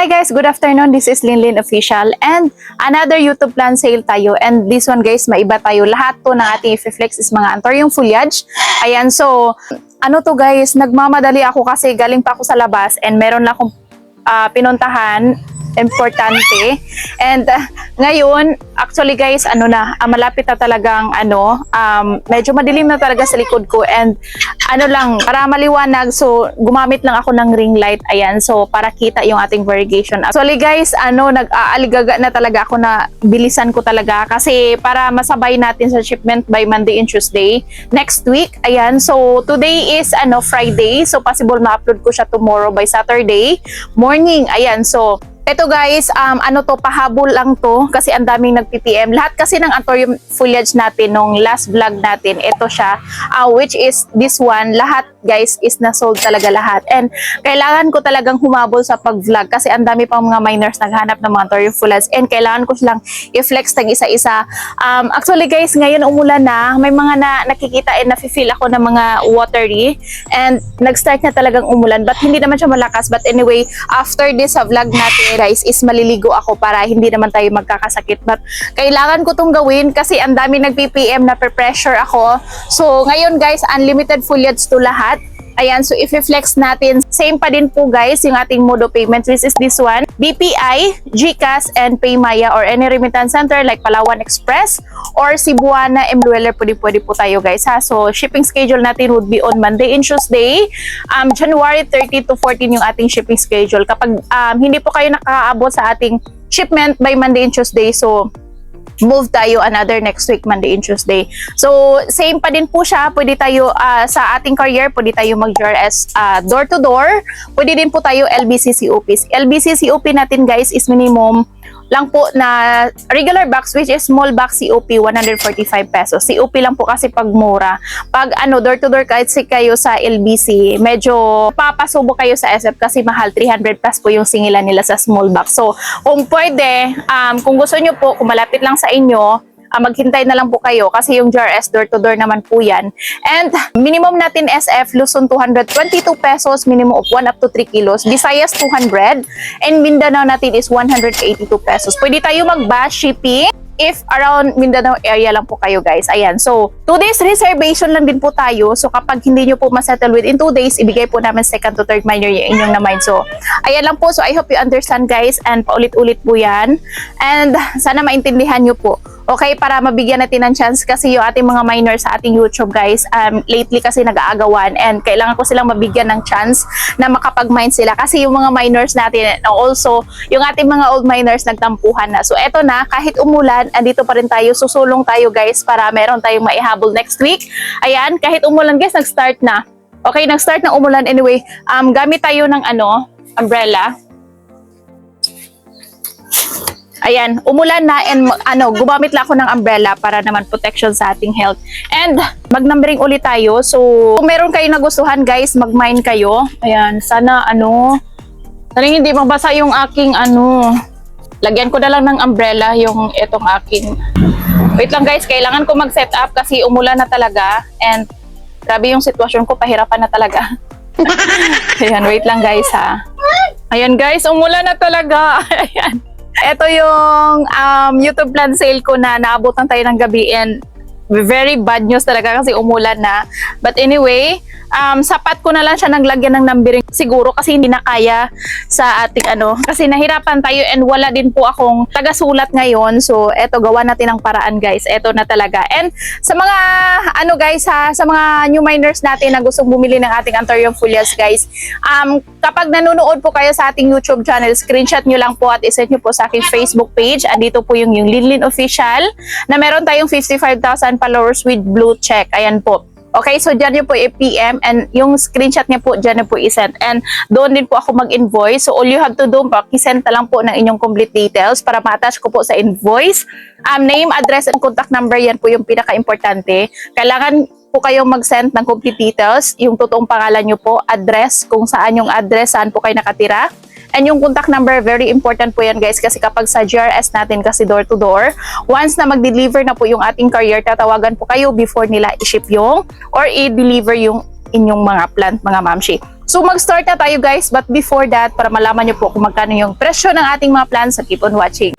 Hi guys, good afternoon. This is Linlin Official and another YouTube plan sale tayo. And this one guys, maiba tayo. Lahat to ng ating i-flex is mga Anthurium foliage. Ayan, so ano to guys, nagmamadali ako kasi galing pa ako sa labas and meron lang akong pinuntahan importante. And ngayon, actually guys, malapit na talagang medyo madilim na talaga sa likod ko and para maliwanag, so gumamit lang ako ng ring light. Ayan, so para kita yung ating variegation. Actually guys, nag-aaligaga na talaga ako na bilisan ko talaga kasi para masabay natin sa shipment by Monday and Tuesday next week. Ayan, so today is Friday, so possible ma-upload ko siya tomorrow by Saturday morning. Ayan, so eto guys, pahabol lang to kasi ang daming nag-PPM. Lahat kasi ng Anthurium foliage natin nung last vlog natin, ito siya, which is this one, lahat guys is na-sold talaga lahat. And kailangan ko talagang humabol sa pag-vlog kasi ang dami pang mga miners naghanap ng mga Anthurium foliage and kailangan ko silang i-flex tag isa-isa. Actually guys, ngayon umulan na, may mga nakikita and nafe-feel ako ng mga watery and nag-start na talagang umulan but hindi naman siya malakas. But anyway, after this vlog natin guys is maliligo ako para hindi naman tayo magkakasakit, but kailangan ko tong gawin kasi ang dami nag-PPM na pressure ako. So ngayon guys, unlimited foliage to lahat. Ayan, so if i-flex natin, same pa din po guys yung ating mode of payment, which is this one, BPI, GCash, and PayMaya or any remittance center like Palawan Express or Cebuana Mdweller, pwede po tayo guys ha. So shipping schedule natin would be on Monday and Tuesday, January 30 to 14 yung ating shipping schedule. Kapag hindi po kayo nakakaabot sa ating shipment by Monday and Tuesday, so move tayo another next week, Monday and Tuesday. So, same pa din po siya. Pwede tayo sa ating courier, pwede tayo mag-GRS door to door. Pwede din po tayo LBC COPs. LBC COP natin guys is minimum lang po na regular box, which is small box COP 145 pesos. COP lang po kasi pag mura. Pag door to door kahit kayo sa LBC, medyo papasubo kayo sa SF kasi mahal, 300 plus po yung singilan nila sa small box. So kung pwede, kung gusto nyo po, kung malapit lang sa inyo, maghintay na lang po kayo kasi yung GRS door to door naman po yan. And minimum natin SF, Luzon 222 pesos, minimum of 1 up to 3 kilos. Visayas 200 and Mindanao natin is 182 pesos. Pwede tayo mag-batch shipping if around Mindanao area lang po kayo guys. Ayan, so 2 days reservation lang din po tayo. So kapag hindi nyo po masettle within 2 days, ibigay po namin second to third miner yung inyong na-mine. So ayan lang po. So I hope you understand guys and paulit-ulit po yan. And sana maintindihan nyo po. Okay, para mabigyan natin ng chance kasi yung ating mga miners sa ating YouTube guys, lately kasi nag-aagawan and kailangan ko silang mabigyan ng chance na makapag-mine sila kasi yung mga miners natin, also yung ating mga old miners nagtampuhan na. So eto na, kahit umulan, andito pa rin tayo, susulong tayo guys para meron tayong maihabol next week. Ayan, kahit umulan guys, nag-start na. Okay, nag-start ng umulan. Anyway, gamit tayo ng umbrella. Ayan, umulan na and gumamit lang ako ng umbrella para naman protection sa ating health. And mag-numbering ulit tayo. So, kung meron kayo nagustuhan guys, mag-mine kayo. Ayan, sana hindi mabasa yung aking lagyan ko na lang ng umbrella yung etong aking. Wait lang guys, kailangan ko mag-set up kasi umulan na talaga and grabe yung sitwasyon ko, pahirapan na talaga. Ayan, wait lang guys ha. Ayan guys, umulan na talaga. Ayan. Ito yung YouTube plan sale ko na naabutan tayo ng gabi and very bad news talaga kasi umulan na. But anyway, sapat ko na lang siya naglagyan ng numbering siguro kasi hindi na kaya sa ating kasi nahirapan tayo and wala din po akong taga-sulat ngayon. So eto, gawa natin ang paraan guys. Eto na talaga. And sa mga guys ha, sa mga new miners natin na gustong bumili ng ating Anthurium foliage guys, kapag nanonood po kayo sa ating YouTube channel, screenshot nyo lang po at isend nyo po sa aking Facebook page. Andito po yung Linlin Official na meron tayong 55,000 followers with blue check. Ayan po. Okay, so dyan nyo po i-PM and yung screenshot niya po dyan nyo po i-send. And doon din po ako mag-invoice. So all you have to do, pakisend na lang po ng inyong complete details para ma-attach ko po sa invoice. Name, address, and contact number, yan po yung pinaka-importante. Kailangan po kayong mag-send ng complete details. Yung totoong pangalan nyo po, address, kung saan yung address, saan po kayo nakatira. And yung contact number, very important po yan guys kasi kapag sa GRS natin kasi door to door, once na mag-deliver na po yung ating courier, tatawagan po kayo before nila i-ship yung or i-deliver yung inyong mga plant, mga mamshi. So mag-start na tayo guys, but before that, para malaman nyo po kung magkano yung presyo ng ating mga plans, so keep on watching.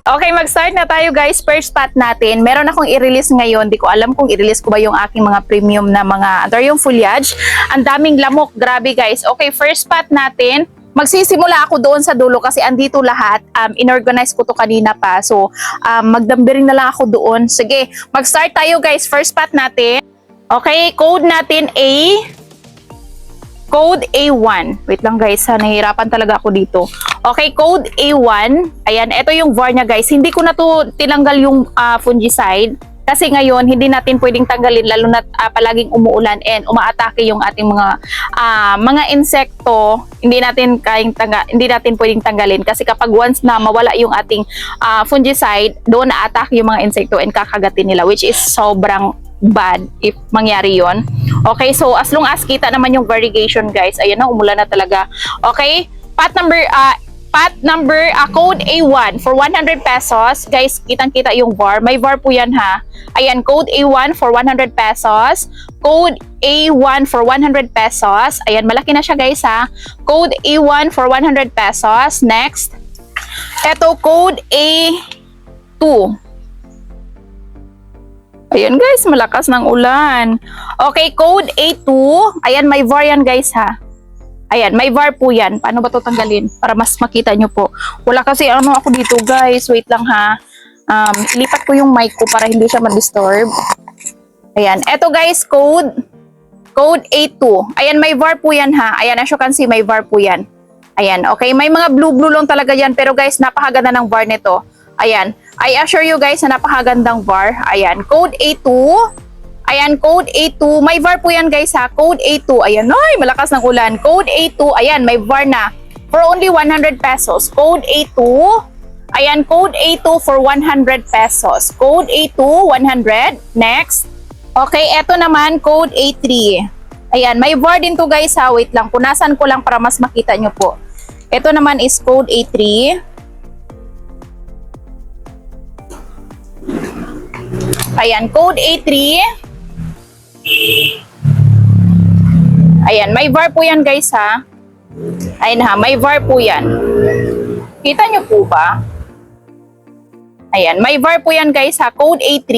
Okay, mag-start na tayo guys. First spot natin, meron akong i-release ngayon. Di ko alam kung i-release ko ba yung aking mga premium na mga yung foliage. Ang daming lamok, grabe guys. Okay, first spot natin. Magsisimula ako doon sa dulo kasi andito lahat. Inorganize ko to kanina pa. So, magdambiring na lang ako doon. Sige, mag-start tayo guys. First spot natin. Okay, code natin Code A1. Wait lang guys, nahihirapan talaga ako dito. Okay, code A1. Ayan, ito yung VAR niya guys. Hindi ko na to tinanggal yung fungicide. Kasi ngayon, hindi natin pwedeng tanggalin lalo na palaging umuulan and umaatake yung ating mga insekto. Hindi natin pwedeng tanggalin kasi kapag once na mawala yung ating fungicide, doon na-atake yung mga insekto and kakagatin nila, which is sobrang bad if mangyari yon. Okay, so as long as kita naman yung variegation guys, ayan na, umulan na talaga. Okay, code A1 for 100 pesos. Guys, kitang-kita yung VAR. May VAR po yan ha. Ayan, code A1 for 100 pesos. Code A1 for 100 pesos. Ayan, malaki na siya guys ha. Code A1 for 100 pesos. Next. Ito, code A2. Ayan guys, malakas ng ulan. Okay, code A2. Ayan, may VAR yan guys ha. Ayan, may VAR po yan. Paano ba ito tanggalin? Para mas makita nyo po. Wala kasi ako dito guys. Wait lang ha. Ilipat ko yung mic ko para hindi siya ma-disturb. Ayan, eto guys, code A2. Ayan, may VAR po yan ha. Ayan, as you can see, may VAR po yan. Ayan, okay. May mga blue lang talaga yan. Pero guys, napakaganda ng VAR nito. Ayan, I assure you guys na napakagandang VAR. Ayan, code A2. Ayan, code A2. May VAR po yan guys ha. Code A2. Ayan, ay, malakas ng ulan. Code A2. Ayan, may VAR na. For only 100 pesos. Code A2. Ayan, code A2 for 100 pesos. Code A2, 100. Next. Okay, eto naman, code A3. Ayan, may VAR din to guys ha. Wait lang, punasan ko lang para mas makita nyo po. Ito naman is code A3. Ayan, code A3. Ayan, may VAR po yan guys ha. Ayan ha, may VAR po yan. Kita nyo po ba? Ayan, may VAR po yan guys ha. Code A3.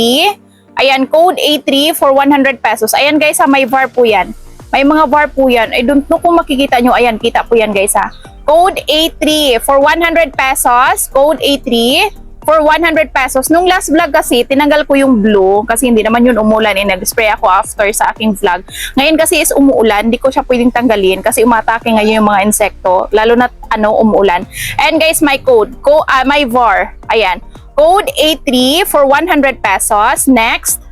Ayan, code A3 for 100 pesos. Ayan guys ha, may VAR po yan. May mga VAR po yan. I don't know kung makikita nyo. Ayan, kita po yan guys ha. Code A3 for 100 pesos. Code A3 for 100 pesos. Nung last vlog kasi, tinanggal ko yung blue kasi hindi naman yun umulan and nag-spray ako after sa aking vlog. Ngayon kasi is umuulan, hindi ko siya pwedeng tanggalin kasi umatake ngayon yung mga insekto, lalo na umuulan. And guys, my my VAR. Ayan. Code A3 for 100 pesos. Next.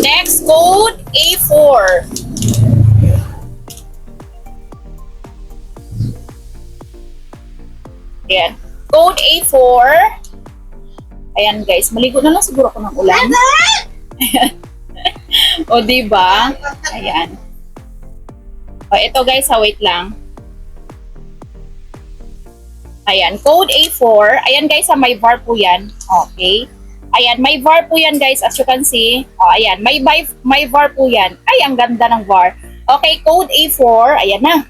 Next, code A4. Ayan. Code A4. Ayan guys, maligo na lang siguro ako ng ulan. O diba? Ayan. O ito guys, wait lang. Ayan, code A4. Ayan guys, may VAR po yan. Okay. Ayan, may VAR po yan guys, as you can see. O ayan, may VAR po yan. Ay, ang ganda ng VAR. Okay, code A4. Ayan na.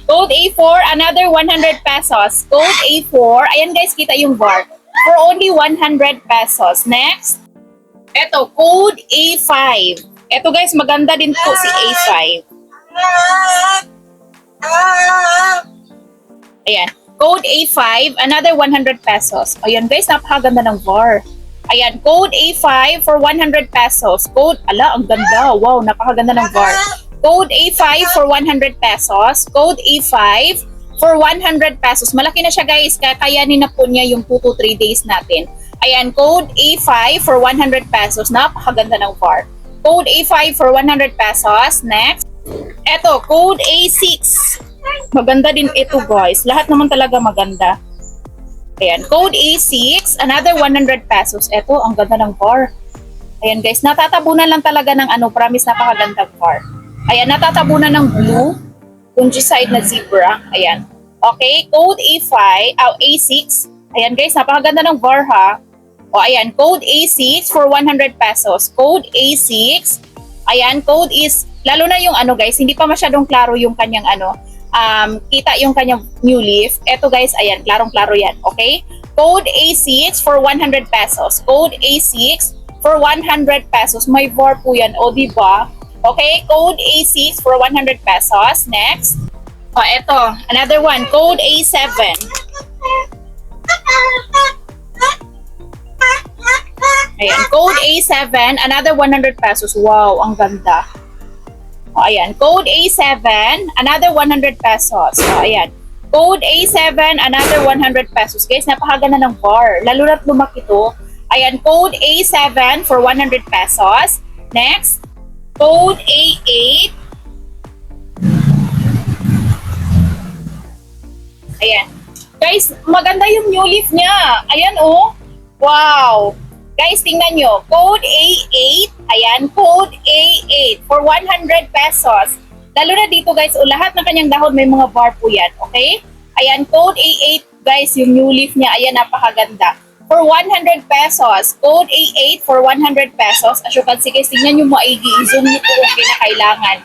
Code A4, another 100 pesos. Code A4. Ayan guys, kita yung VAR. For only 100 pesos. Next. Ito, code A5. Ito guys, maganda din po si A5. Ayan. Code A5, another 100 pesos. Ayan guys, napakaganda ng VAR. Ayan, code A5 for 100 pesos. Code, ang ganda. Wow, napakaganda ng VAR. Code A5 for 100 pesos. Code A5 for 100 pesos. Malaki na siya guys, kakayanin na po niya yung 2 to 3 days natin. Ayan, code A5 for 100 pesos. Napakaganda ng VAR. Code A5 for 100 pesos. Next. Eto, code A6. Maganda din ito guys. Lahat naman talaga maganda. Ayan, code A6. Another 100 pesos. Eto, ang ganda ng VAR. Ayan guys, natatabunan lang talaga ng promise, napakaganda VAR. Ayan, natatabunan ng blue. Fungicide na zebra. Ayan. Okay, code A5, A6. Ayan guys, napakaganda ng VAR ha. O ayan, code A6 for 100 pesos. Code A6. Ayan, code is, lalo na yung ano guys, hindi pa masyadong klaro yung kanyang ano, kita yung kanyang new leaf. Eto guys, ayan, klarong-klaro yan, okay? Code A6 for 100 pesos. Code A6 for 100 pesos. May VAR po yan, o diba? Okay, code A6 for 100 pesos. Next. O, eto, another one, code A7. Ayan, code A7, another 100 pesos. Wow, ang ganda. O, ayan, code A7, another 100 pesos. O, ayan, code A7, another 100 pesos. Guys, napakaganda ng VAR. Lalo na't lumaki to. Ayan, code A7 for 100 pesos. Next, code A8. Ayan. Guys, maganda yung new leaf niya. Ayan, oh. Wow. Guys, tingnan nyo. Code A8. Ayan, code A8 for 100 pesos. Lalo na dito, guys, lahat ng kanyang dahon may mga VAR po yan. Okay? Ayan, code A8, guys, yung new leaf niya. Ayan, napakaganda. For 100 pesos. Code A8 for 100 pesos. As you can see, guys, tingnan nyo maigi. I-zoom nyo po kung kinakailangan.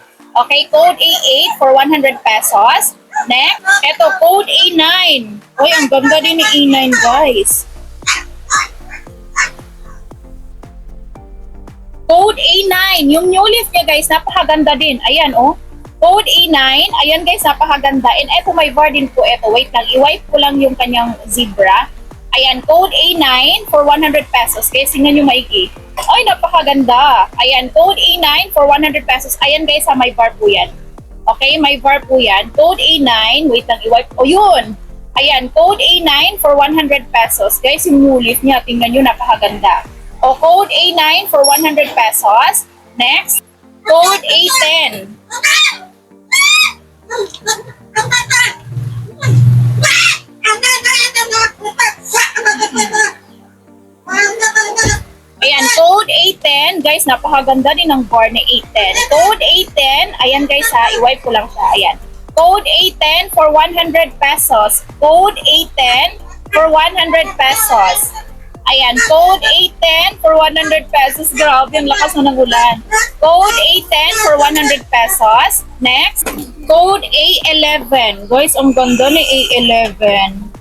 Okay, code A8 for 100 pesos. Next, eto, code A9. Uy, ang ganda din ni A9, guys. Code A9, yung new leaf niya, guys, napakaganda din. Ayan, oh. Code A9, ayan, guys, napakaganda. And eto, may VAR din po. Eto, wait lang. I-wipe ko lang yung kanyang zebra. Ayan, code A9 for 100 pesos. Guys, tingnan nyo maigi. Ay, napakaganda. Ayan, code A9 for 100 pesos. Ayan, guys, may VAR po yan. Okay, may VAR po yan. Code A9, wait lang, i-wipe. O, yun. Ayan, code A9 for 100 pesos. Guys, yung new leaf niya, tingnan nyo, napakaganda. O, code A9 for 100 pesos. Next, code A10. Ayan, code A10. Guys, napakaganda din ng VAR ni A10. Code A10. Ayan, guys, ha. I-wipe ko lang siya. Ayan. Code A10 for 100 pesos. Code A10 for 100 pesos. Ayan, code A10 for 100 pesos. Grabe, ang lakas na ng ulan. Code A10 for 100 pesos. Next, code A11. Guys, ang ganda ni A11.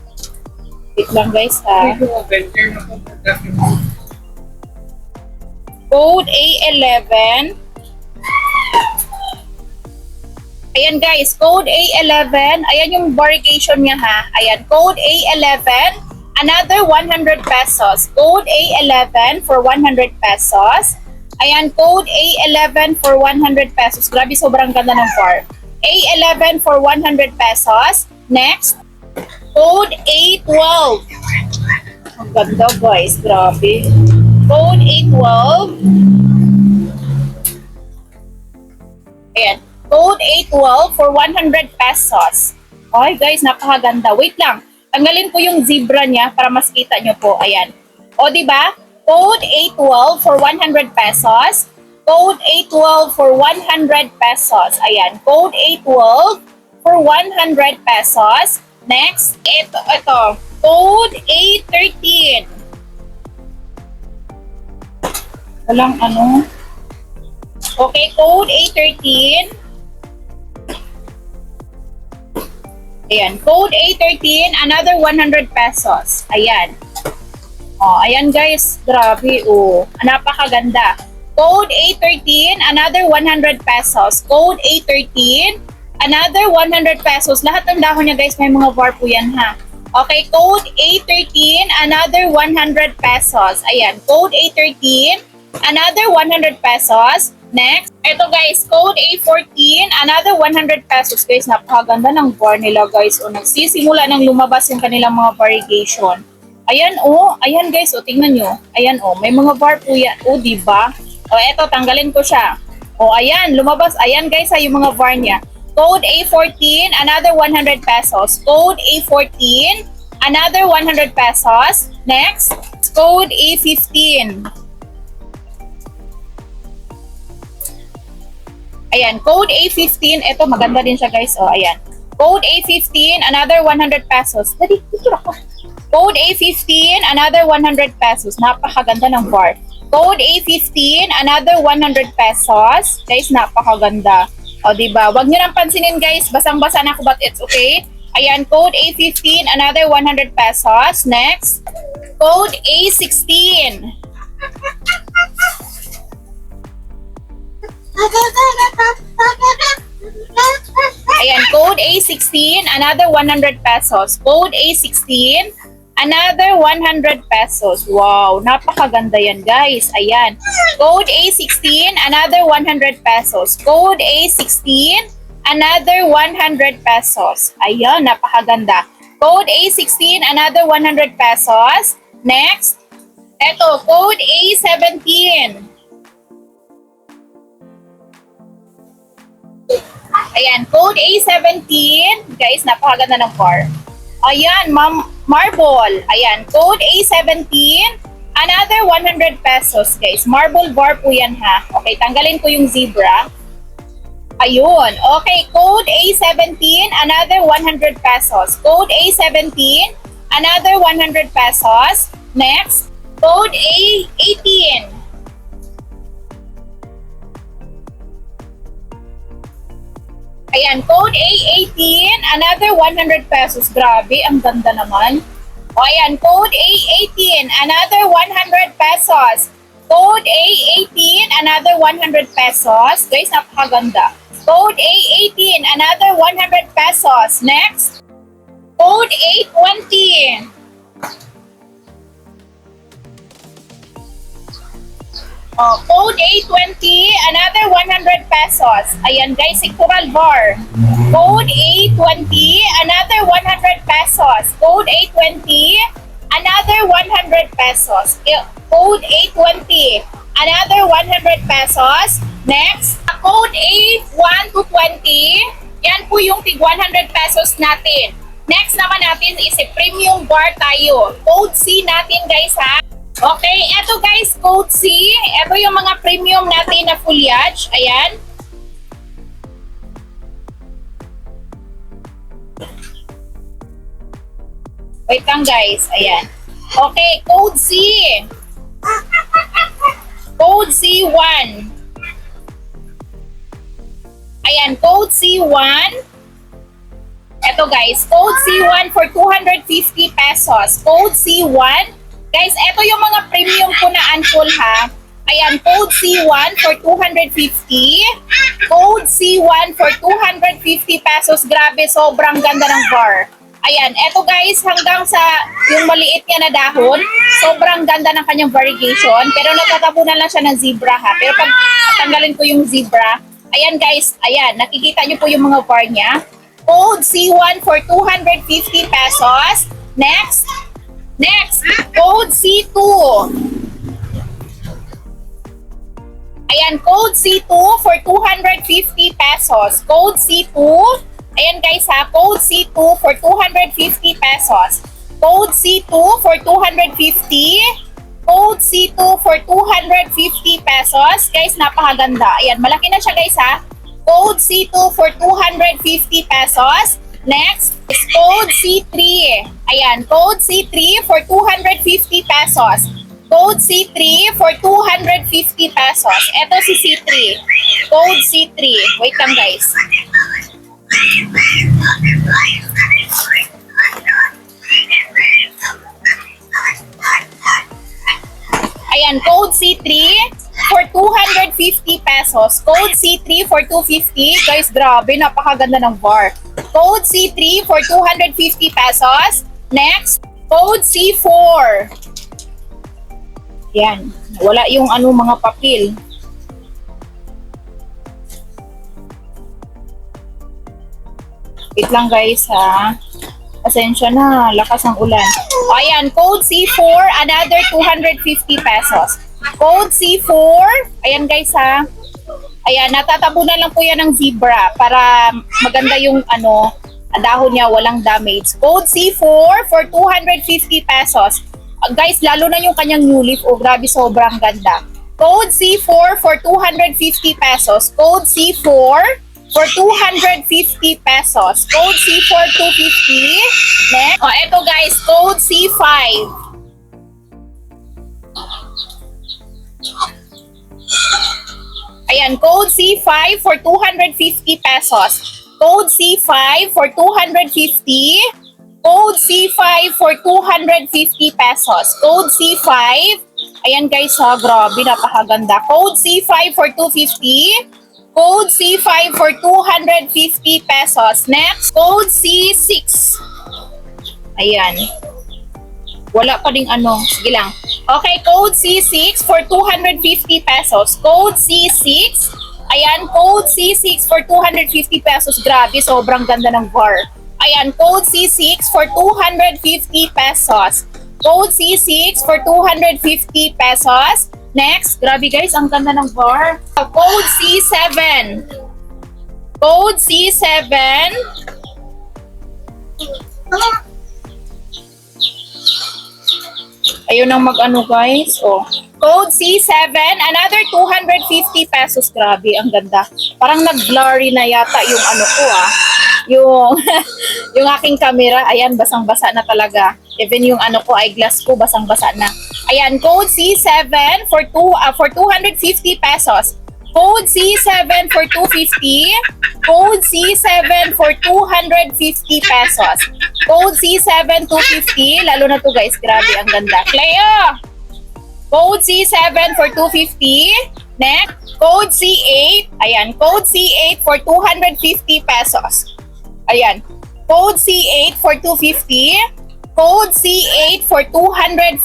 Wait lang, guys, ha. Code A11. Ayan, guys, code A11. Ayan yung variation niya, ha. Ayan, code A11. Another 100 pesos. Code A11 for 100 pesos. Ayan, code A11 for 100 pesos. Grabe, sobrang ganda ng VAR. A11 for 100 pesos. Next, code A12. Ang ganda, guys. Grabe. Code A12. Ayan. Code A12 for 100 pesos. Ay, guys, napakaganda. Wait lang. Tanggalin ko yung zebra niya para mas kita nyo po. Ayan. O, diba? Code A12 for 100 pesos. Code A12 for 100 pesos. Ayan. Code A12 for 100 pesos. Next, ito. Code A13. Walang ano. Okay, code A13. Ayan, code A13, another 100 pesos. Ayan. Oh, ayan guys, grabe oh. Napakaganda. Code A13, another 100 pesos. Code A13, another 100 pesos. Lahat ng dahon niya guys, may mga VAR po yan ha. Okay, code A13, another 100 pesos. Ayan, code A13, another 100 pesos. Next, ito guys, code A14, another 100 pesos. Guys, napakaganda ng VAR nila guys. O, nagsisimula nang lumabas yung kanilang mga variegation. Ayan oh, ayan guys, o tingnan nyo. Ayan oh, may mga VAR po yan. O, diba? O, eto, tanggalin ko siya. O, ayan, lumabas. Ayan guys, yung mga VAR niya. Code A14, another 100 pesos. Code A14, another 100 pesos. Next, code A15. Ayan, code A15. Ito, maganda din siya guys. O, ayan. Code A15, another 100 pesos. Dali, picture ako. Code A15, another 100 pesos. Napakaganda ng bar. Code A15, another 100 pesos. Guys, napakaganda. O, diba? Huwag nyo nang pansinin, guys. Basang-basa na ako, but it's okay. Ayan, code A15, another 100 pesos. Next, code A16. Ayan, code A16, another 100 pesos. Code A16, another 100 pesos. Wow, napakaganda yan, guys. Ayan. Code A16, another 100 pesos. Code A16, another 100 pesos. Ayan, napakaganda. Code A16, another 100 pesos. Next, eto, code A17. Ayan, code A17. Guys, napakaganda ng bar. Ayan, marble. Ayan, code A17. Another 100 pesos, guys. Marble bar po yan, ha. Okay, tanggalin ko yung zebra. Ayun. Okay, code A17. Another 100 pesos. Code A17. Another 100 pesos. Next, code A18. Ayan, code A18, another 100 pesos. Grabe, ang ganda naman. O ayan, code A18, another 100 pesos. Code A18, another 100 pesos. Guys, napakaganda. Code A18, another 100 pesos. Next, code A20. Oh, code A20, another 100 pesos. Ayan guys, Sectoral bar. Code A20, another 100 pesos. Code A20, another 100 pesos. Code A20, another 100 pesos. Next, code A1 to 20. Yan po yung tig 100 pesos natin. Next naman natin is a premium bar tayo. Code C natin guys, ha. Okay, eto guys, code C. Eto yung mga premium natin na foliage. Ayan. Wait lang guys. Ayan. Okay, code C. Code C1. Ayan, code C1. Eto guys, code C1 for 250 pesos. Code C1. Guys, eto yung mga premium ko na unfull ha. Ayan, code C1 for 250. Code C1 for 250 pesos. Grabe, sobrang ganda ng bar. Ayan, eto guys, hanggang sa yung maliit niya na dahon, sobrang ganda ng kanyang variegation. Pero natatabunan lang siya ng zebra ha. Pero pag tanggalin ko yung zebra, ayan guys, ayan, nakikita niyo po yung mga bar niya. Code C1 for 250 pesos. Next, code C2. Ayan, code C2 for 250 pesos. Code C2. Ayan guys ha, code C2 for 250 pesos. Code C2 for 250. Code C2 for 250 pesos. Guys, napakaganda. Ayan, malaki na siya guys ha. Code C2 for 250 pesos. Next is code C3. Ayan, code C3 for 250 pesos. Code C3 for 250 pesos. Ito si C3. Code C3. Wait lang guys. Ayan, code C3 for 250 pesos. Code C3 for 250. Guys, grabe, napakaganda ng bar. Code C3 for 250 pesos. Next, code C4. Yan. Wala yung mga papel. Wait lang guys ha. Pasensya na. Lakas ng ulan. Ayan. Code C4. Another 250 pesos. Code C4. Ayan guys ha. Ayan. Natatabunan lang po yan ng zebra para maganda yung dahon niya, walang damage. Code C4 for 250 pesos. Guys, lalo na yung kanyang new leaf. Oh, grabe, sobrang ganda. Code C4 for 250 pesos. Code C4. for 250 pesos. Code C4, 250. Next. O, eto guys, code C5. Ayan, code C5 for 250 pesos. Code C5 for 250. Code C5 for 250 pesos. Code C5. Ayan guys ha, grabe, napakaganda. Code C5 for 250. Code C5 for 250 pesos. Next, code C6. Ayan. Wala pa ding ano. Sige lang. Okay, code C6 for 250 pesos. Code C6. Ayan, code C6 for 250 pesos. Grabe, sobrang ganda ng VAR. Ayan, code C6 for 250 pesos. Code C6 for 250 pesos. Next, grabe guys, ang ganda ng VAR. Code C7. Code C7. Ayun ang mag-ano guys. Oh. Code C7, another 250 pesos. Grabe, ang ganda. Parang nag-blurry na yata yung ano ko Yung, yung aking camera. Ayan, basang-basa na talaga. Even yung ano ko, eyeglass ko, basang-basa na. Ayan, code C7 for 250 pesos. Code C7 for 250. Code C7 for 250 pesos. Code C7 250. Lalo na to guys, grabe, ang ganda. Cleo! Code C7 for 250. Next, code C8. Ayan, code C8 for 250 pesos. Ayan, code C8 for 250. Code C8 for 250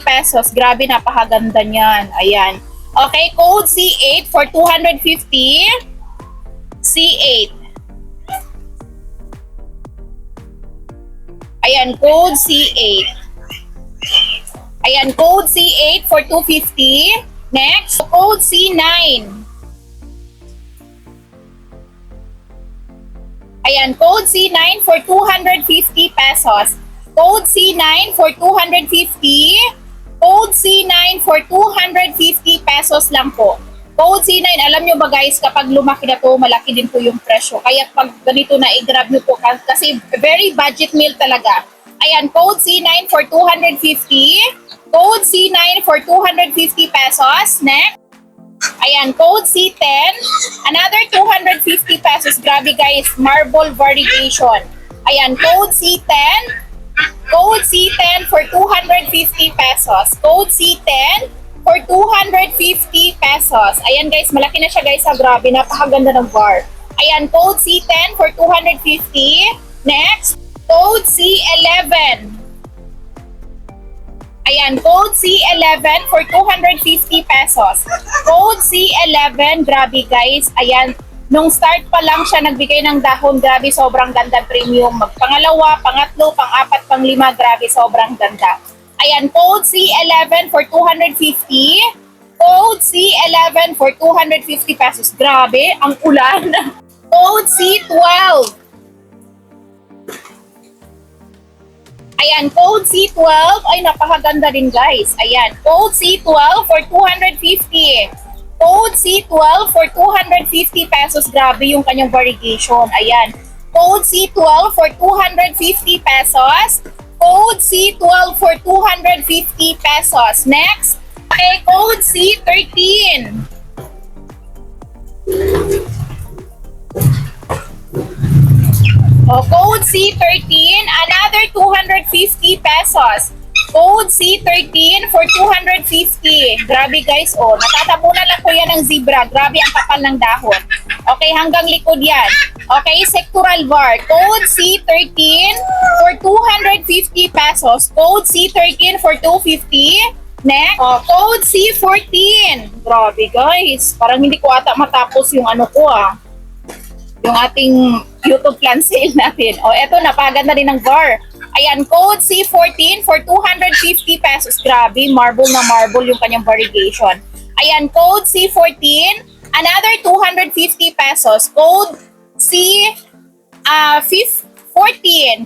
pesos. Grabe, napakaganda niyan. Ayan. Okay, code C8 for 250. C8. Ayan, code C8. Ayan, code C8 for 250. Next, code C9. Ayan, code C9 for 250 pesos. Code C9 for 250. Code C9 for 250 pesos lang po. Code C9, alam nyo ba guys, kapag lumaki na to, malaki din po yung presyo. Kaya pag ganito na, i-grab nyo po kasi very budget meal talaga. Ayan, code C9 for 250. Code C9 for 250 pesos. Next. Ayan, code C10. Another 250 pesos. Grabe guys, marble variegation. Ayan, code C10. Code C10 for 250 pesos. Code C10 for 250 pesos. Ayan guys, malaki na siya guys. Grabe, napakaganda ng VAR. Ayan, code C10 for 250. Next, code C11. Ayan, code C11 for 250 pesos. Code C11, grabe guys. Ayan, nung start pa lang siya nagbigay ng dahon, grabe, sobrang ganda, premium. Pangalawa, pangatlo, pang-apat, pang-lima, grabe, sobrang ganda. Ayan, code C11 for 250. Code C11 for 250 pesos. Grabe, ang ulan. Code C12. Ayan, code C12. Ay, napakaganda din guys. Ayan, code C12 for 250. Code C12 for 250 pesos. Grabe yung kanyang variegation. Ayan. Code C12 for 250 pesos. Code C12 for 250 pesos. Next. Okay, code C13. Code C13, another 250 pesos. Code C13 for 250. Grabe guys, natatabunan lang po yan ng zebra. Grabe ang kapal ng dahon. Okay, hanggang likod yan. Okay, sectoral bar. Code C13 for 250 pesos. Code C13 for 250. Next, code C14. Grabe guys, parang hindi ko ata matapos yung ano ko yung ating YouTube plan sale natin. Eto, napaganda din ng VAR. Ayan, code C14 for 250 pesos. Grabe, marble na marble yung kanyang variegation. Ayan, code C14, another 250 pesos. Code C14.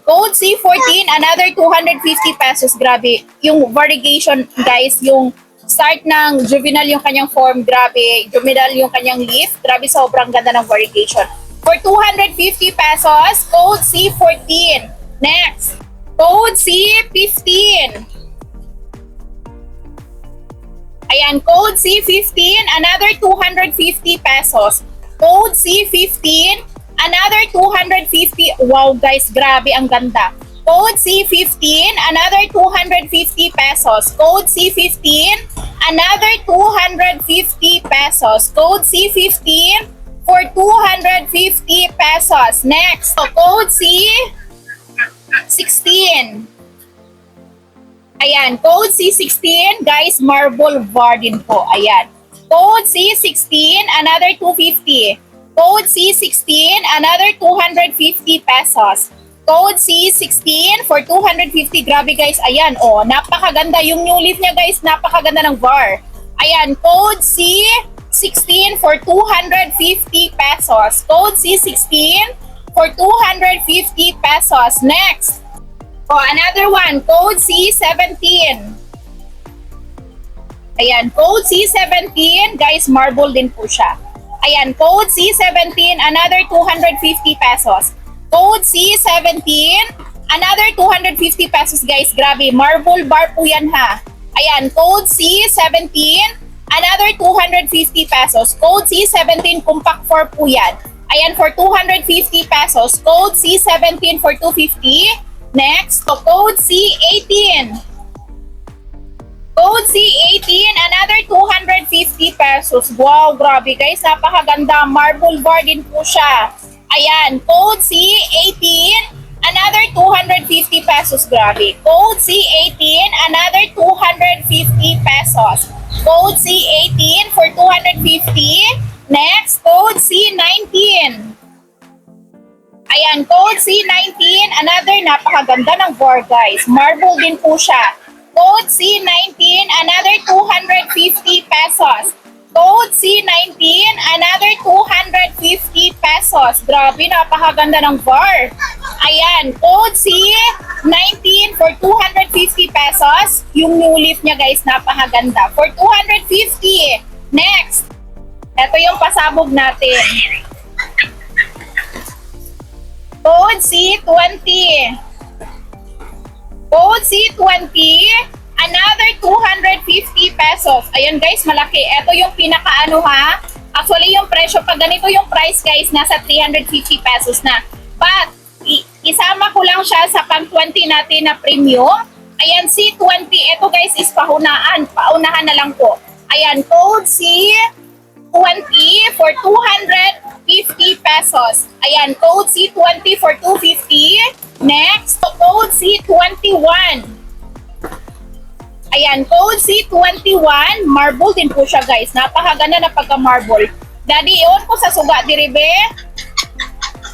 Code C14, another 250 pesos. Grabe, yung variegation guys, yung start ng juvenile yung kanyang form. Grabe, juvenile yung kanyang leaf. Grabe, sobrang ganda ng variegation. for 250 pesos. Code C14. Next, code C15. Ayan, code C15, another 250 pesos. Code C15, another 250. Wow guys, grabe, ang ganda. Code C15, another 250 pesos. Code C15, another 250 pesos. Code C15 for 250 pesos. Next, code C16. Ayan, code C16, guys, marble bar din po. Ayan. Code C16, another 250. Code C16, another 250 pesos. Code C16 for 250. Grabe guys, ayan, oh, napakaganda. Yung new leaf niya guys, napakaganda ng bar. Ayan, code C16 for 250 pesos. Code C16 for 250 pesos. Next. Oh, another one, code C17. Ayan, code C17, guys, marble din po siya. Ayan, code C17, another 250 pesos. Code C17, another 250 pesos, guys. Grabe, marble bar po yan ha. Ayan, code C17, another 250 pesos. Code C17, compact 4 po yan. Ayan, for 250 pesos. Code C17 for 250. Next, code C18. Code C18, another 250 pesos. Wow, grabe guys, napakaganda. Marble bar din po siya. Ayan, code C18, another 250 pesos. Grabe. Code C18, another 250 pesos. Code C18 for 250. Next, code C19. Ayan, code C19, another napakaganda ng bar guys. Marble din po siya. Code C19, another 250 pesos. Code C19, another 250 pesos. Grabe, napakaganda ng bar. Ayan, code C19 for 250 pesos. Yung new leaf niya guys, napakaganda. For 250. Next. Ito yung pasabog natin. Code C20. Code C20, another 250 pesos. Ayan guys, malaki. Ito yung pinakaano ha. Actually, yung presyo, pag ganito yung price guys, nasa 350 pesos na. But, isama ko lang siya sa pang 20 natin na premium. Ayan, C20. Ito guys is paunahan na lang po. Ayan, code C20 for 250 pesos. Ayan, code C20 for 250. Next, code C21. Ayan, code C21. Marble din po siya guys. Napakaganda na pagka-marble. Daddy, iyon po sa suga diribe.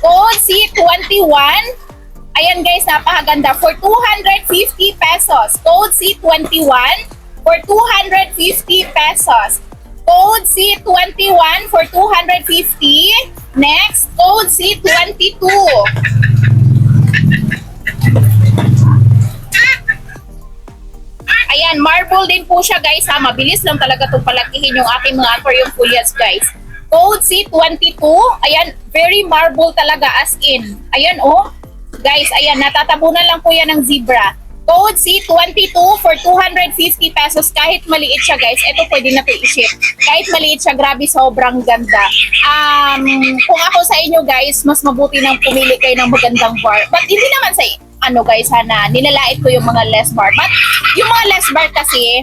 Code C21. Ayan guys, napakaganda. For 250 pesos. Code C21 for 250 pesos. Code C21 for 250. Next, code C22. Ayan, marble din po siya guys ha. Mabilis lang talaga itong palakihin yung aking mga aquarium foliage guys. Code C22. Ayan, very marble talaga as in. Ayan oh. Guys, ayan, natatabunan lang po yan ng zebra. Code C22 for 250 pesos. Kahit maliit siya guys, ito pwede na ito i-ship. Kahit maliit siya, grabe, sobrang ganda. Kung ako sa inyo guys, mas mabuti nang pumili kayo ng magandang bar. But hindi naman sa ano guys, sana nilalait ko yung mga less bar. But yung mga less bar kasi,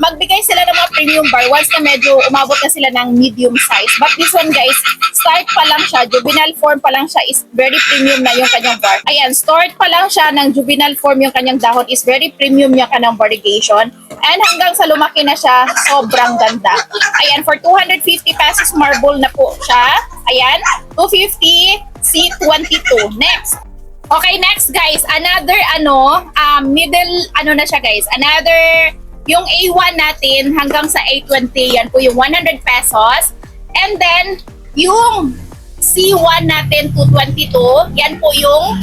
magbigay sila ng mga premium bar once na medyo umabot na sila ng medium size. But this one guys, start pa lang siya, juvenile form pa lang siya, is very premium na yung kanyang bar. Ayan, start pa lang siya ng juvenile form yung kanyang dahon, is very premium yung kanyang variegation. And hanggang sa lumaki na siya, sobrang ganda. Ayan, for 250 pesos marble na po siya. Ayan, 250 C22. Next. Okay, next guys, another middle na siya guys. Another, yung A1 natin hanggang sa A20, yan po yung 100 pesos. And then, yung C1 natin, 222, yan po yung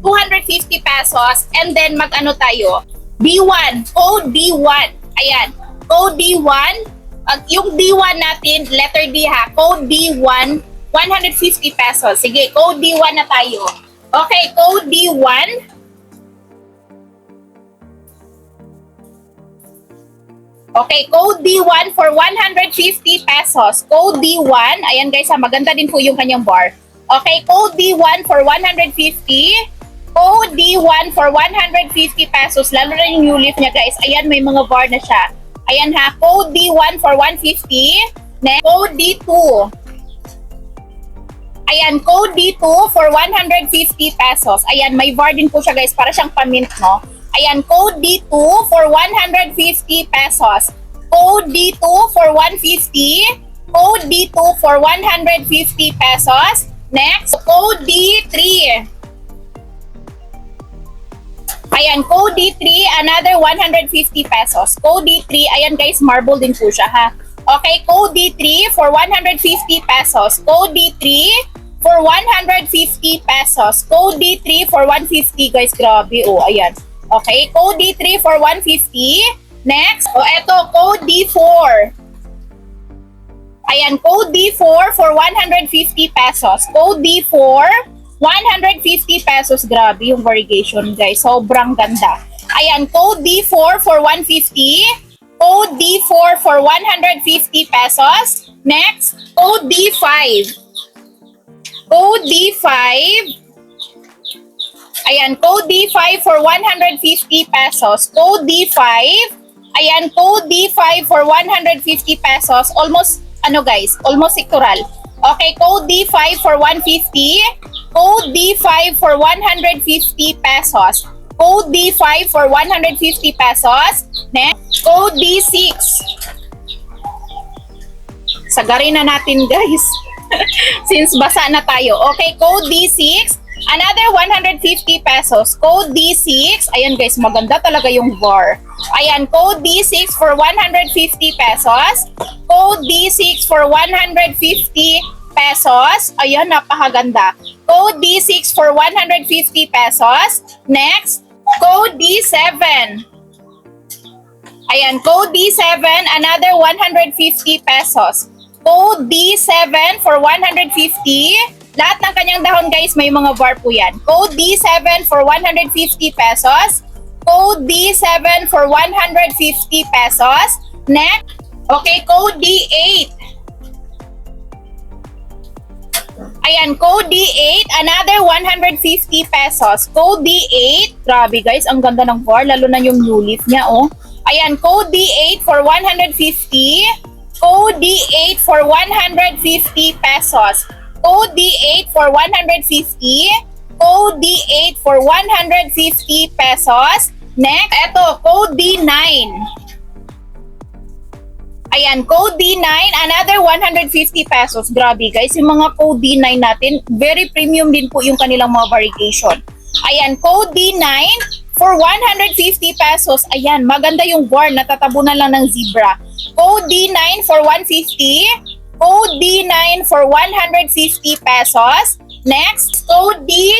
250 pesos. And then, tayo? D1, code D1. Ayan, code D1. Yung D1 natin, letter D ha, code D1 150 pesos. Sige, code D1 na tayo. Okay, code D1. Okay, code D1 for 150 pesos. Code D1. Ayan guys, maganda din po yung kanyang bar. Okay, code D1 for 150. Code D1 for 150 pesos. Lalo na yung new leaf niya guys. Ayan, may mga bar na siya. Ayan ha, code D1 for 150. Next, code D2. Ayan, code D2 for 150 pesos. Ayan, may bar din po siya guys, para siyang pamint, no? Ayan, code D2 for 150 pesos. Code D2 for 150. Code D2 for 150 pesos. Next, code D3. Ayan, code D3, another 150 pesos. Code D3, ayan guys, marble din po siya ha. Okay, code D3 for 150 pesos. Code D3 for 150 pesos. Code D3 for 150 guys, grabe oh, ayan. Okay, code D3 for 150. Next, eto, code D4. Ayan, code D4 for 150 pesos. Code D4, 150 pesos. Grabe yung variegation, guys. Sobrang ganda. Ayan, code D4 for 150. Code D4 for 150 pesos. Next, code D5. Code D5. Ayan, code D5 for 150 pesos. Code D5. Ayan, code D5 for 150 pesos. Almost, almost sectoral. Okay, code D5 for 150. Code D5 for 150 pesos. Code D5 for 150 pesos. Next, code D6. Sagarin na natin, guys. Since basa na tayo. Okay, code D6. Another 150 pesos. Code D6. Ayan guys, maganda talaga yung bar. Ayan, code D6 for 150 pesos. Code D6 for 150 pesos. Ayan, napakaganda. Code D6 for 150 pesos. Next, code D7. Ayan, code D7, another 150 pesos. Code D7 for 150. Lahat ng kanyang dahon guys, may mga bar po yan. Code D7 for 150 pesos. Code D7 for 150 pesos. Next, okay, code D8. Ayan, code D8, another 150 pesos. Code D8, grabe guys, ang ganda ng bar, lalo na yung new leaf niya, oh. Ayan, code D8 for 150. Code D8 for 150 pesos. Code D8 for 150. Code D8 for 150 pesos. Next, eto, code D9. Ayan, code D9, another 150 pesos. Grabe guys, yung mga code D9 natin, very premium din po yung kanilang mga variegation. Ayan, code D9 for 150 pesos. Ayan, maganda yung bar, natatabunan lang ng zebra. Code D9 for 150. Code D9 for 150 pesos. Next, code D...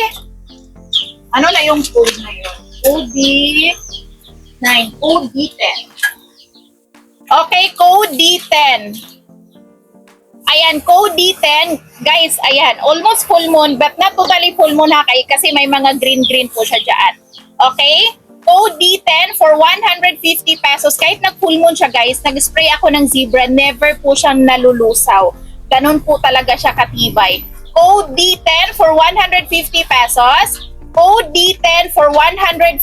Ano na yung code na yun? Code D9. Code D10. Okay, code D10. Ayan, code D10. Guys, ayan. Almost full moon, but not totally full moon ha, kasi may mga green-green po siya dyan. Okay? Code D10 for 150 pesos. Kahit nag-full moon siya guys, nag-spray ako ng zebra, never po siyang nalulusaw. Ganun po talaga siya katibay. Code D10 for 150 pesos. Code D10 for 150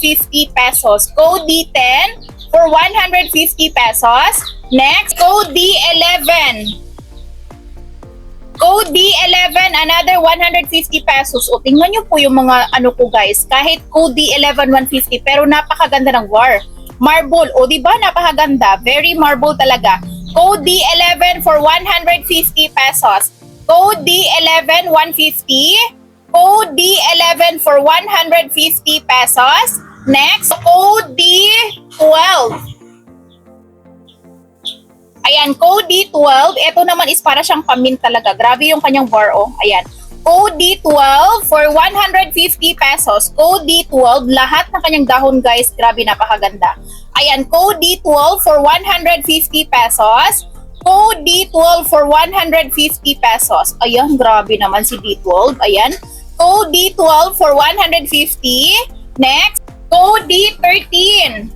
pesos. Code D10 for 150 pesos. Next, code D11. Code D11, another 150 pesos. O, tingnan nyo po yung mga ano ko guys. Kahit code D11, 150, pero napakaganda ng war. Marble, o diba napakaganda? Very marble talaga. Code D11 for 150 pesos. Code D11, 150. Code D11 for 150 pesos. Next, code D12. Ayan, code D12. Ito naman is para siyang pamint talaga. Grabe yung kanyang bar, oh. Ayan. Code D12 for 150 pesos. Code D12. Lahat ng kanyang dahon, guys. Grabe, napakaganda. Ayan, code D12 for 150 pesos. Code D12 for 150 pesos. Ayan, grabe naman si D12. Ayan. Code D12 for 150. Next, code D13.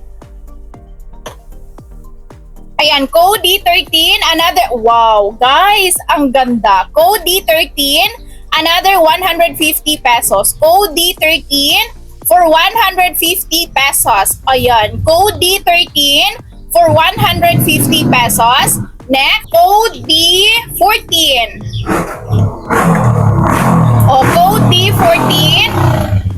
Ayan, code D13, another, wow, guys, ang ganda. Code D13, another 150 pesos. Code D13 for 150 pesos. Ayan, code D13 for 150 pesos. Next, code D14. O, code D14.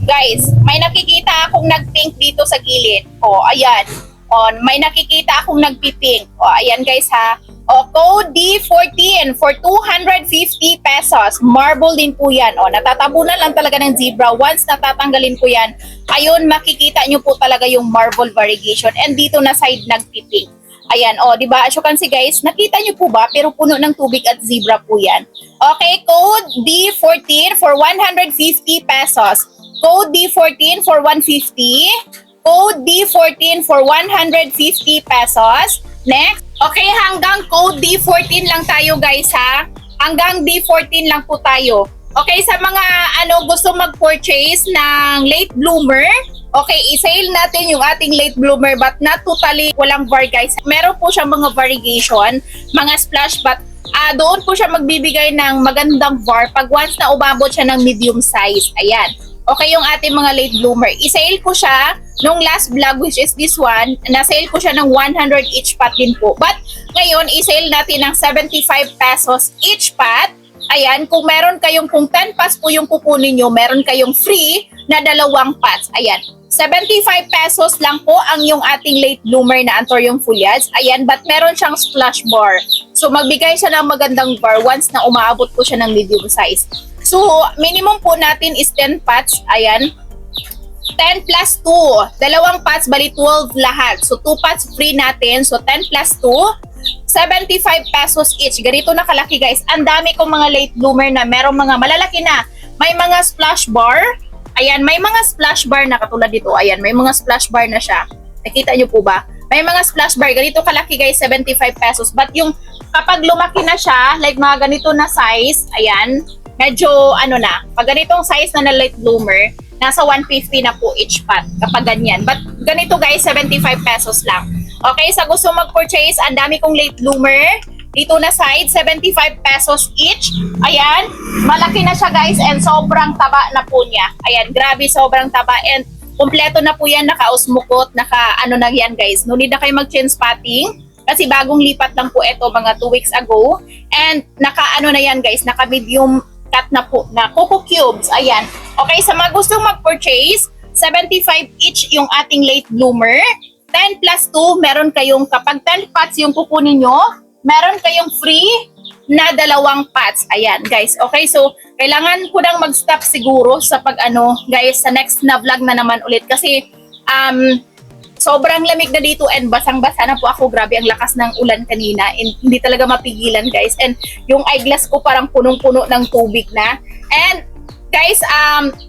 Guys, may nakikita akong nag-pink dito sa gilid. O, ayan. O, may nakikita akong nagpipink. O, ayan guys ha. O, code D14 for 250 pesos. Marble din po yan. O, natatabunan lang talaga ng zebra. Once natatanggalin ko yan, ayun, makikita nyo po talaga yung marble variegation. And dito na side nagpipink. Ayan, o, di ba? As you can see guys, nakita nyo po ba? Pero puno ng tubig at zebra po yan. Okay, code D14 for 150 pesos. Code D14 for 150. Code D14 for 150 pesos. Next. Okay, hanggang code D14 lang tayo guys ha. Hanggang D14 lang po tayo. Okay, sa mga gusto mag-purchase ng late bloomer, okay, i-sale natin yung ating late bloomer but not totally walang var guys. Meron po siyang mga variegation, mga splash but doon po siya magbibigay ng magandang var pag once na umabot siya ng medium size. Ayan. Okay, yung ating mga late bloomer. I-sale ko siya nung last vlog which is this one. Na-sale ko siya ng 100 each pot din po. But ngayon, i-sale natin ng 75 pesos each pot. Ayan, kung 10 pots po yung kukunin nyo, meron kayong free na 2 pots. Ayan, 75 pesos lang po ang yung ating late bloomer na Anthurium foliage. Ayan, but meron siyang splash bar. So magbigay siya ng magandang bar once na umaabot po siya ng medium size. So, minimum po natin is 10 pots. Ayan. 10 plus 2. 2 pots, bali 12 lahat. So, 2 pots free natin. So, 10 plus 2. 75 pesos each. Ganito na kalaki guys. Ang dami kong mga late bloomer na merong mga malalaki na. May mga splash bar. Ayan, may mga splash bar na katulad dito. Ayan, may mga splash bar na siya. Nakita nyo po ba? May mga splash bar. Ganito kalaki guys, 75 pesos. But yung kapag lumaki na siya, like mga ganito na size, ayan, medyo na, pag ganitong size na late bloomer, nasa 150 na po each pot kapag ganyan. But ganito guys, 75 pesos lang. Okay, sa gusto mag-purchase, ang dami kong late bloomer. Dito na side, 75 pesos each. Ayan, malaki na siya guys and sobrang taba na po niya. Ayan, grabe, sobrang taba and kompleto na po yan, naka-osmokot, na yan guys. No need na kayo mag-change potting. Kasi bagong lipat lang po ito mga 2 weeks ago. And na yan guys, naka-medium cut na po na coco cubes. Ayan. Okay, sa mga gustong mag-purchase, 75 each yung ating late bloomer. 10 plus 2, meron kayong, kapag 10 pots yung kukunin nyo, meron kayong free na 2 pots. Ayan, guys. Okay, so, kailangan ko nang mag-stop siguro sa guys, sa next na vlog na naman ulit. Kasi, sobrang lamig na dito and basang-basa na po ako. Grabe ang lakas ng ulan kanina and hindi talaga mapigilan guys. And yung eyeglass ko parang punong-puno ng tubig na. And guys,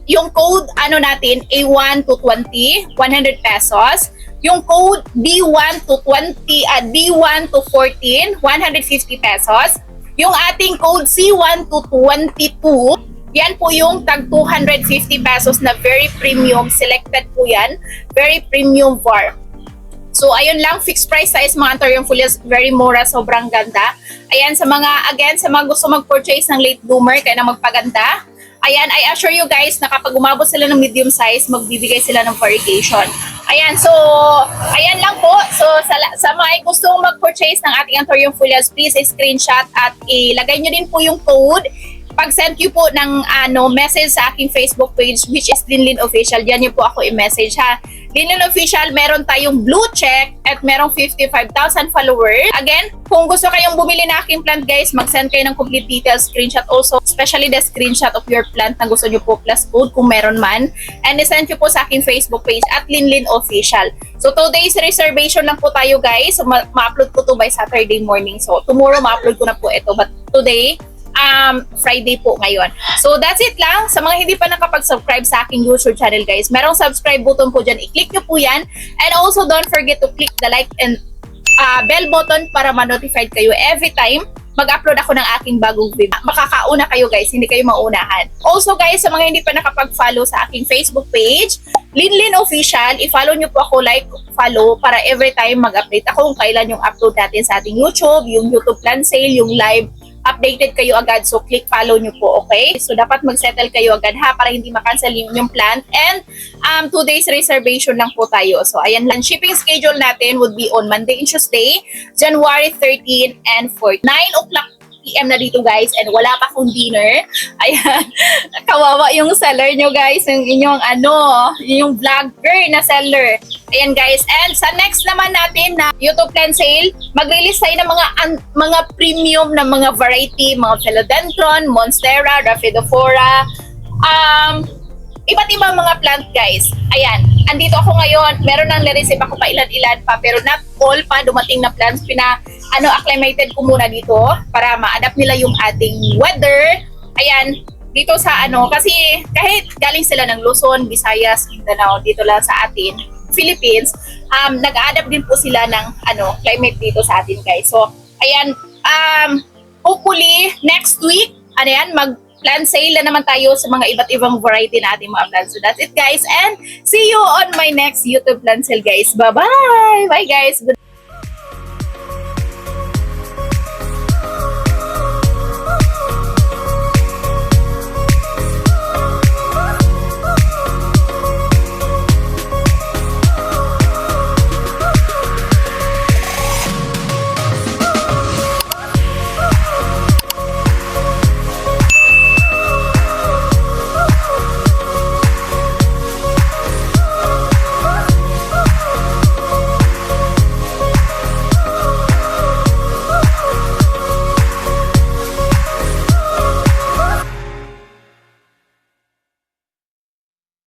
yung code natin, A1 to 20, 100 pesos. Yung code D1 to 20, D1 to 14, 150 pesos. Yung ating code C1 to 22, yan po yung tag 250 pesos na very premium. Selected po yan. Very premium var. So, ayun lang. Fixed price size mga Anthurium foliage. Very mura. Sobrang ganda. Ayan, sa mga gusto mag-purchase ng late bloomer, kaya na magpaganda. Ayan, I assure you guys na kapag umabot sila ng medium size, magbibigay sila ng variegation. Ayan, so, ayan lang po. So, sa mga gustong mag-purchase ng ating Anthurium foliage, please screenshot at ilagay nyo din po yung code. Pag-send you po ng message sa aking Facebook page which is Linlin Official, diyan niyo po ako i-message ha. Linlin Official, meron tayong blue check at merong 55,000 followers. Again, kung gusto kayong bumili na aking plant guys, mag-send kayo ng complete details, screenshot also, especially the screenshot of your plant na gusto niyo po plus code kung meron man. And i-send you po sa aking Facebook page at Linlin Official. So today's reservation lang po tayo guys. So ma-upload ko to by Saturday morning. So tomorrow ma-upload ko na po ito. But today, Friday po ngayon. So that's it lang. Sa mga hindi pa nakapag-subscribe sa aking YouTube channel guys, merong subscribe button po dyan. I-click nyo po yan. And also don't forget to click the like and bell button para ma-notified kayo every time mag-upload ako ng aking bagong video. Makakauna kayo guys, hindi kayo maunahan. Also guys, sa mga hindi pa nakapag-follow sa aking Facebook page, Linlin Official, i-follow nyo po ako, like, follow, para every time mag-update ako kung kailan yung upload natin sa ating YouTube, yung YouTube plan sale, yung live, updated kayo agad. So, click follow nyo po, okay? So, dapat mag-settle kayo agad ha, para hindi makancel yung plan. And, 2 days reservation lang po tayo. So, ayan lang. Shipping schedule natin would be on Monday and Tuesday, January 13 and 14. 9 o'clock PM na dito guys, and wala pa akong dinner. Ayan, kawawa yung seller nyo guys, yung inyong yung vlogger na seller. Ayan guys, and sa next naman natin na YouTube plan sale, mag-release tayo ng mga premium na mga variety, mga philodendron, monstera, rhaphidophora, iba't ibang mga plant guys. Ayan, andito ako ngayon, meron nang na-receive ako pa ilan-ilan pa, pero not all pa dumating na plants. Acclimated ko muna dito para ma-adapt nila yung ating weather. Ayan, dito sa kasi kahit galing sila ng Luzon, Visayas, Mindanao, dito lang sa atin, Philippines, nag-a-adapt din po sila ng climate dito sa atin guys. So, ayan, hopefully next week, mag-plant sale na naman tayo sa mga iba't ibang variety na ating mga plants. So that's it guys, and see you on my next YouTube plant sale guys. Bye-bye! Bye guys! Good